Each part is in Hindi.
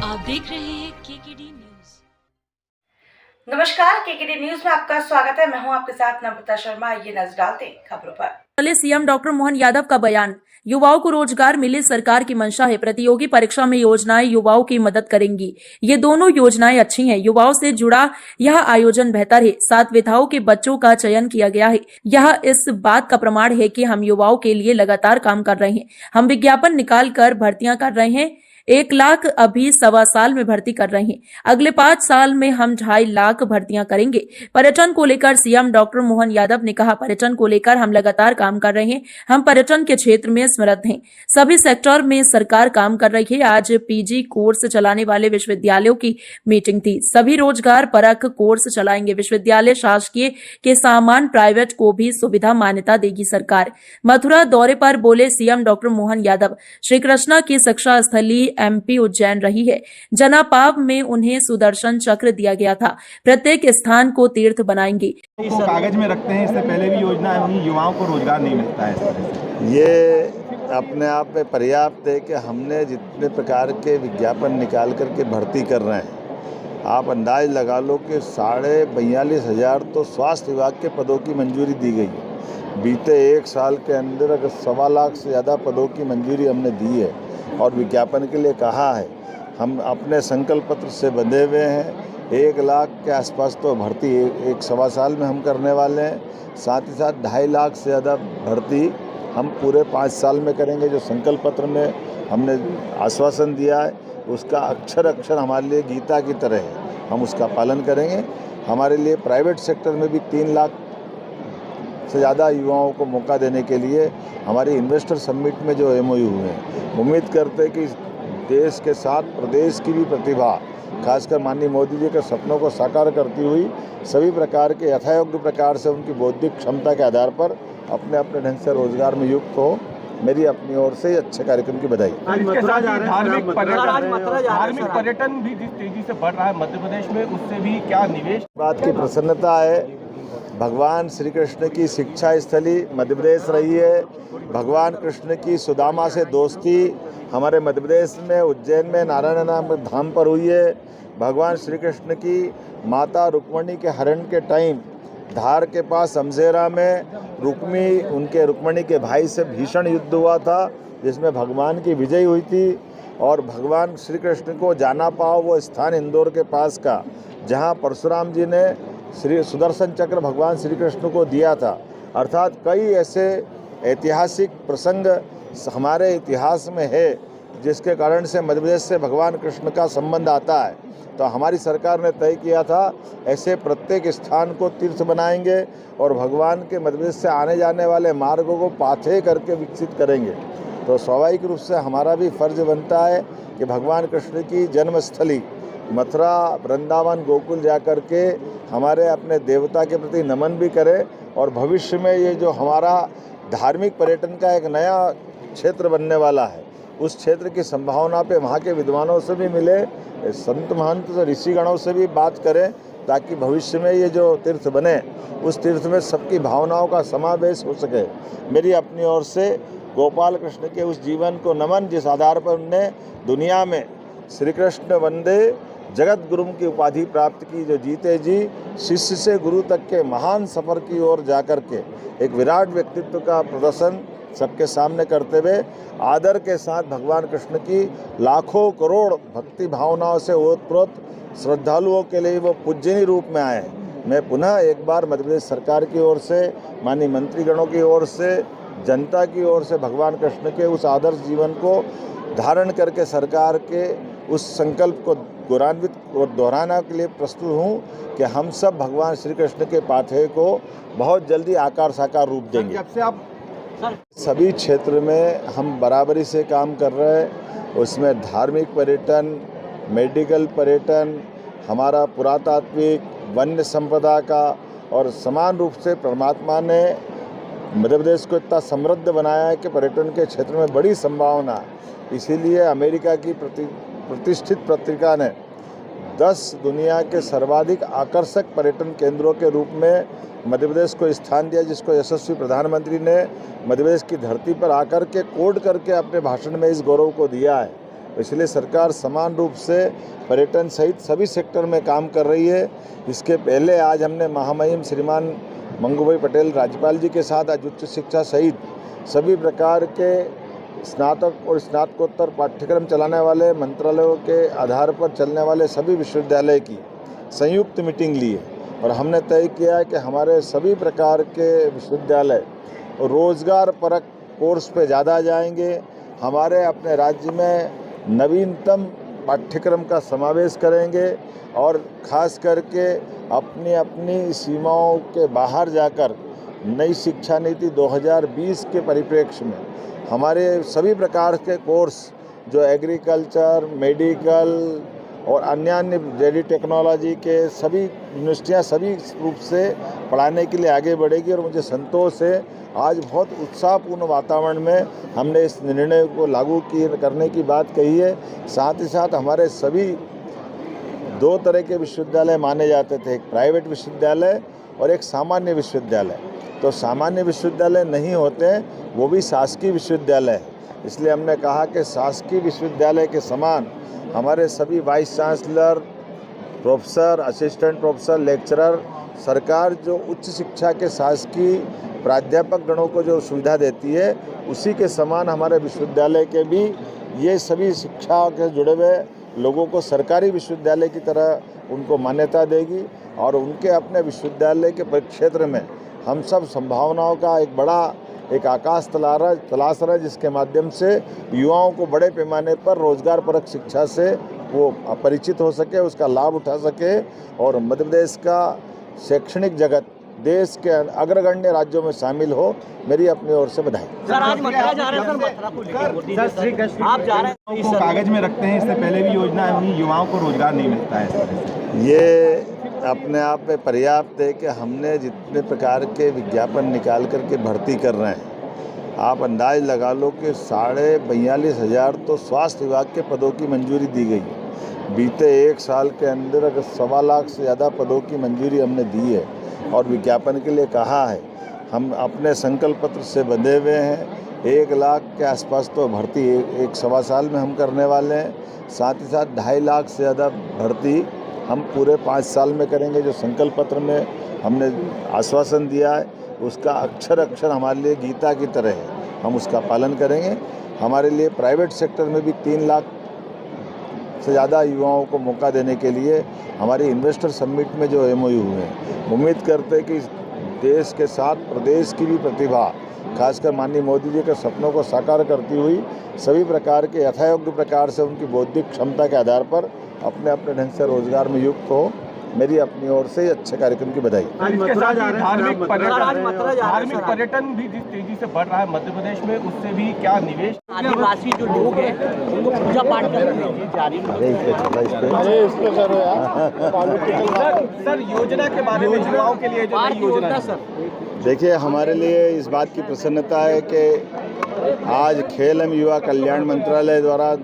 आप देख रहे हैं केकेडी न्यूज। नमस्कार, केकेडी न्यूज में आपका स्वागत है। मैं हूं आपके साथ नम्रता शर्मा। ये नजर डालते हैं खबरों पर। सीएम डॉक्टर मोहन यादव का बयान। युवाओं को रोजगार मिले सरकार की मंशा है। प्रतियोगी परीक्षा में योजनाएं युवाओं की मदद करेंगी। ये दोनों योजनाएं अच्छी हैं। युवाओं से जुड़ा यह आयोजन बेहतर है। 7 विधाओं के बच्चों का चयन किया गया है। यह इस बात का प्रमाण है कि हम युवाओं के लिए लगातार काम कर रहे हैं। हम विज्ञापन निकाल कर भर्तियां कर रहे हैं। 1 लाख अभी 1.25 साल में भर्ती कर रहे हैं। अगले 5 साल में हम 2.5 लाख भर्तियां करेंगे। पर्यटन को लेकर सीएम डॉक्टर मोहन यादव ने कहा, पर्यटन को लेकर हम लगातार काम कर रहे हैं। हम पर्यटन के क्षेत्र में समृद्ध हैं। सभी सेक्टर में सरकार काम कर रही है। आज पीजी कोर्स चलाने वाले विश्वविद्यालयों की मीटिंग थी। सभी रोजगार परक कोर्स चलाएंगे। विश्वविद्यालय शासकीय के सामान प्राइवेट को भी सुविधा मान्यता देगी सरकार। मथुरा दौरे पर बोले सीएम डॉक्टर मोहन यादव, श्री कृष्णा की शिक्षा स्थली एमपी उज्जैन रही है। जनापाव में उन्हें सुदर्शन चक्र दिया गया था। प्रत्येक स्थान को तीर्थ बनाएंगे। को कागज में रखते हैं, इससे पहले भी योजना है, उन्हीं युवाओं को रोजगार नहीं मिलता है। इस तरह से ये अपने आप में पर्याप्त है कि हमने जितने प्रकार के विज्ञापन निकाल करके भर्ती कर रहे हैं, आप अंदाज लगा लो कि 42,500 तो स्वास्थ्य विभाग के पदों की मंजूरी दी गई है। बीते 1 साल के अंदर अगर 1.25 लाख से ज़्यादा पदों की मंजूरी हमने दी है और विज्ञापन के लिए कहा है। हम अपने संकल्प पत्र से बंधे हुए हैं। 1 लाख के आसपास तो भर्ती एक 1.25 साल में हम करने वाले हैं। साथ ही साथ 2.5 लाख से ज़्यादा भर्ती हम पूरे 5 साल में करेंगे। जो संकल्प पत्र में हमने आश्वासन दिया है, उसका अक्षर अक्षर हमारे लिए गीता की तरह है। हम उसका पालन करेंगे। हमारे लिए प्राइवेट सेक्टर में भी 3 लाख से ज़्यादा युवाओं को मौका देने के लिए हमारी इन्वेस्टर समिट में जो एमओयू हुए हैं, उम्मीद करते हैं कि देश के साथ प्रदेश की भी प्रतिभा, खासकर माननीय मोदी जी के सपनों को साकार करती हुई सभी प्रकार के यथायोग्य प्रकार से उनकी बौद्धिक क्षमता के आधार पर अपने अपने ढंग से रोजगार में युक्त हो। मेरी अपनी ओर से अच्छे कार्यक्रम की बधाई। धार्मिक पर्यटन भी जिस तेजी से बढ़ रहा है मध्य प्रदेश में, उससे भी क्या निवेश बात की प्रसन्नता है। भगवान श्री कृष्ण की शिक्षा स्थली मध्य प्रदेश रही है। भगवान कृष्ण की सुदामा से दोस्ती हमारे मध्य प्रदेश में उज्जैन में नारायण नाम धाम पर हुई है। भगवान श्री कृष्ण की माता रुक्मणी के हरण के टाइम धार के पास अमजेरा में रुक्मणी के भाई से भीषण युद्ध हुआ था, जिसमें भगवान की विजय हुई थी। और भगवान श्री कृष्ण को जाना पाओ वो स्थान इंदौर के पास का, जहाँ परशुराम जी ने श्री सुदर्शन चक्र भगवान श्री कृष्ण को दिया था। अर्थात कई ऐसे ऐतिहासिक प्रसंग हमारे इतिहास में है, जिसके कारण से मध्य प्रदेश से भगवान कृष्ण का संबंध आता है। तो हमारी सरकार ने तय किया था ऐसे प्रत्येक स्थान को तीर्थ बनाएंगे और भगवान के मध्य प्रदेश से आने जाने वाले मार्गों को पाथे करके विकसित करेंगे। तो स्वाभाविक रूप से हमारा भी फर्ज बनता है कि भगवान कृष्ण की जन्मस्थली मथुरा, वृंदावन, गोकुल जाकर के हमारे अपने देवता के प्रति नमन भी करें। और भविष्य में ये जो हमारा धार्मिक पर्यटन का एक नया क्षेत्र बनने वाला है, उस क्षेत्र की संभावना पे वहाँ के विद्वानों से भी मिले, संत महंत ऋषिगणों से भी बात करें, ताकि भविष्य में ये जो तीर्थ बने, उस तीर्थ में सबकी भावनाओं का समावेश हो सके। मेरी अपनी ओर से गोपाल कृष्ण के उस जीवन को नमन, जिस आधार पर उनने दुनिया में श्री कृष्ण वंदे जगत गुरु की उपाधि प्राप्त की। जो जीते जी शिष्य से गुरु तक के महान सफ़र की ओर जाकर के एक विराट व्यक्तित्व का प्रदर्शन सबके सामने करते हुए आदर के साथ भगवान कृष्ण की लाखों करोड़ भक्ति भावनाओं से ओतप्रोत श्रद्धालुओं के लिए वो पूजनीय रूप में आए। मैं पुनः एक बार मध्य प्रदेश सरकार की ओर से, माननीय मंत्रीगणों की ओर से, जनता की ओर से भगवान कृष्ण के उस आदर्श जीवन को धारण करके सरकार के उस संकल्प को गौरवान्वित और दोहराने के लिए प्रस्तुत हूँ कि हम सब भगवान श्री कृष्ण के पाथे को बहुत जल्दी आकार साकार रूप देंगे। जब से आप सभी क्षेत्र में हम बराबरी से काम कर रहे हैं। उसमें धार्मिक पर्यटन, मेडिकल पर्यटन, हमारा पुरातात्विक, वन्य संपदा का, और समान रूप से परमात्मा ने मध्य प्रदेश को इतना समृद्ध बनाया है कि पर्यटन के क्षेत्र में बड़ी संभावना है। इसीलिए अमेरिका की प्रतिष्ठित पत्रिका ने 10 दुनिया के सर्वाधिक आकर्षक पर्यटन केंद्रों के रूप में मध्य प्रदेश को स्थान दिया, जिसको यशस्वी प्रधानमंत्री ने मध्य प्रदेश की धरती पर आकर के कोड करके अपने भाषण में इस गौरव को दिया है। इसलिए सरकार समान रूप से पर्यटन सहित सभी सेक्टर में काम कर रही है। इसके पहले आज हमने महामहिम श्रीमान मंगूभाई पटेल राज्यपाल जी के साथ आज उच्च शिक्षा सहित सभी प्रकार के स्नातक और स्नातकोत्तर पाठ्यक्रम चलाने वाले मंत्रालयों के आधार पर चलने वाले सभी विश्वविद्यालय की संयुक्त मीटिंग ली है और हमने तय किया है कि हमारे सभी प्रकार के विश्वविद्यालय रोजगार परक कोर्स पे ज़्यादा जाएंगे। हमारे अपने राज्य में नवीनतम पाठ्यक्रम का समावेश करेंगे और ख़ास करके अपनी अपनी सीमाओं के बाहर जाकर नई शिक्षा नीति 2020 के परिप्रेक्ष्य में हमारे सभी प्रकार के कोर्स जो एग्रीकल्चर, मेडिकल और अन्य रेडी टेक्नोलॉजी के सभी यूनिवर्सिटियाँ सभी रूप से पढ़ाने के लिए आगे बढ़ेगी। और मुझे संतोष है आज बहुत उत्साहपूर्ण वातावरण में हमने इस निर्णय को लागू करने की बात कही है। साथ ही साथ हमारे सभी दो तरह के विश्वविद्यालय माने जाते थे, एक प्राइवेट विश्वविद्यालय और एक सामान्य विश्वविद्यालय। तो सामान्य विश्वविद्यालय नहीं होते, वो भी शासकीय विश्वविद्यालय है। इसलिए हमने कहा कि शासकीय विश्वविद्यालय के समान हमारे सभी vice chancellor, professor, assistant professor, lecturer, सरकार जो उच्च शिक्षा के शासकीय प्राध्यापक गणों को जो सुविधा देती है उसी के समान हमारे विश्वविद्यालय के भी ये सभी शिक्षा के जुड़े हुए लोगों को सरकारी विश्वविद्यालय की तरह उनको मान्यता देगी। और उनके अपने विश्वविद्यालय के परिक्षेत्र में हम सब संभावनाओं का एक बड़ा आकाश तलाश रहा है, जिसके माध्यम से युवाओं को बड़े पैमाने पर रोजगार परक शिक्षा से वो परिचित हो सके, उसका लाभ उठा सके और मध्य प्रदेश का शैक्षणिक जगत देश के अग्रगण्य राज्यों में शामिल हो। मेरी अपनी ओर से बधाई। सर आज मथुरा जा रहे हैं, सर मथुरा को लेकर आप जा रहे हैं, को कागज में रखते हैं, इससे पहले भी योजना है, वहीं युवाओं को रोजगार नहीं मिलता है इस तरह से। ये अपने आप में पर्याप्त है कि हमने जितने प्रकार के विज्ञापन निकाल करके भर्ती कर रहे हैं, आप अंदाज लगा लो कि 42,500 तो स्वास्थ्य विभाग के पदों की मंजूरी दी गई है। बीते एक साल के अंदर अगर 1.25 लाख से ज़्यादा पदों की मंजूरी हमने दी है और विज्ञापन के लिए कहा है। हम अपने संकल्प पत्र से बंधे हुए हैं। 1 लाख के आसपास तो भर्ती एक सवा साल में हम करने वाले हैं। साथ ही साथ 2.5 लाख से ज़्यादा भर्ती हम पूरे 5 साल में करेंगे। जो संकल्प पत्र में हमने आश्वासन दिया है उसका अक्षर अक्षर हमारे लिए गीता की तरह है, हम उसका पालन करेंगे। हमारे लिए प्राइवेट सेक्टर में भी 3 लाख से ज़्यादा युवाओं को मौका देने के लिए हमारी इन्वेस्टर समिट में जो MOU हुए हैं, उम्मीद करते हैं कि देश के साथ प्रदेश की भी प्रतिभा, खासकर माननीय मोदी जी के सपनों को साकार करती हुई सभी प्रकार के यथायोग्य प्रकार से उनकी बौद्धिक क्षमता के आधार पर अपने अपने ढंग से रोजगार में युक्त हो। मेरी अपनी ओर से अच्छे कार्यक्रम की बधाई। धार्मिक पर्यटन भी जिस तेजी से बढ़ रहा है मध्य प्रदेश में, उससे भी क्या निवेश आदिवासी जो लोग हैं उनको पूजा पाठ करने जारी सर योजना के बारे में युवाओं के लिए जो योजना सर, देखिए हमारे लिए इस बात की प्रसन्नता है कि आज खेल एवं युवा कल्याण मंत्रालय द्वारा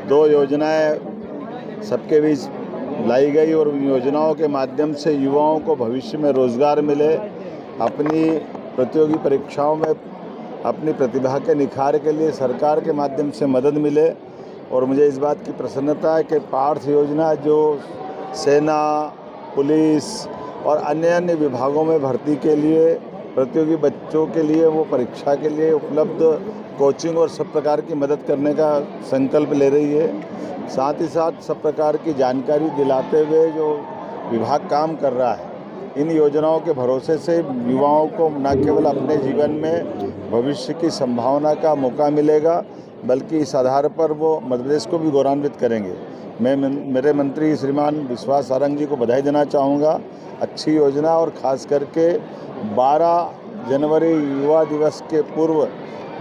2 योजनाएं सबके बीच लाई गई और उन योजनाओं के माध्यम से युवाओं को भविष्य में रोजगार मिले, अपनी प्रतियोगी परीक्षाओं में अपनी प्रतिभा के निखार के लिए सरकार के माध्यम से मदद मिले। और मुझे इस बात की प्रसन्नता है कि पार्थ योजना जो सेना, पुलिस और अन्य विभागों में भर्ती के लिए प्रतियोगी बच्चों के लिए वो परीक्षा के लिए उपलब्ध कोचिंग और सब प्रकार की मदद करने का संकल्प ले रही है। साथ ही साथ सब प्रकार की जानकारी दिलाते हुए जो विभाग काम कर रहा है, इन योजनाओं के भरोसे से युवाओं को न केवल अपने जीवन में भविष्य की संभावना का मौका मिलेगा, बल्कि इस आधार पर वो मध्य प्रदेश को भी गौरवान्वित करेंगे। मैं मेरे मंत्री श्रीमान विश्वास सारंग जी को बधाई देना चाहूँगा। अच्छी योजना और ख़ास करके 12 जनवरी युवा दिवस के पूर्व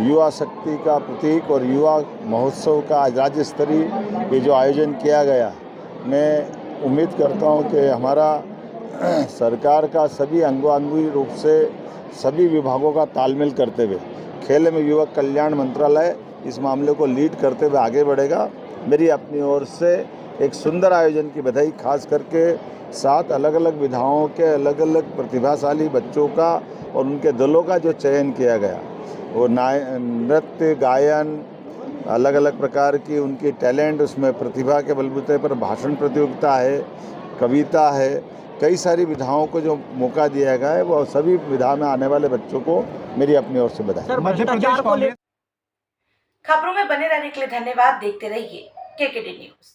युवा शक्ति का प्रतीक और युवा महोत्सव का आज राज्य स्तरीय ये जो आयोजन किया गया, मैं उम्मीद करता हूं कि हमारा सरकार का सभी अंगों रूप से सभी विभागों का तालमेल करते हुए खेल एवं युवा कल्याण मंत्रालय इस मामले को लीड करते हुए आगे बढ़ेगा। मेरी अपनी ओर से एक सुंदर आयोजन की बधाई, खास करके 7 अलग अलग विधाओं के अलग अलग प्रतिभाशाली बच्चों का और उनके दलों का जो चयन किया गया, वो नृत्य, गायन, अलग अलग प्रकार की उनकी टैलेंट, उसमें प्रतिभा के बलबूते पर भाषण प्रतियोगिता है, कविता है, कई सारी विधाओं को जो मौका दिया गया है वो सभी विधा में आने वाले बच्चों को मेरी अपनी ओर से बधाई। मध्य प्रदेश कांग्रेस खबरों में बने रहने के लिए धन्यवाद। देखते रहिए केकेडी न्यूज।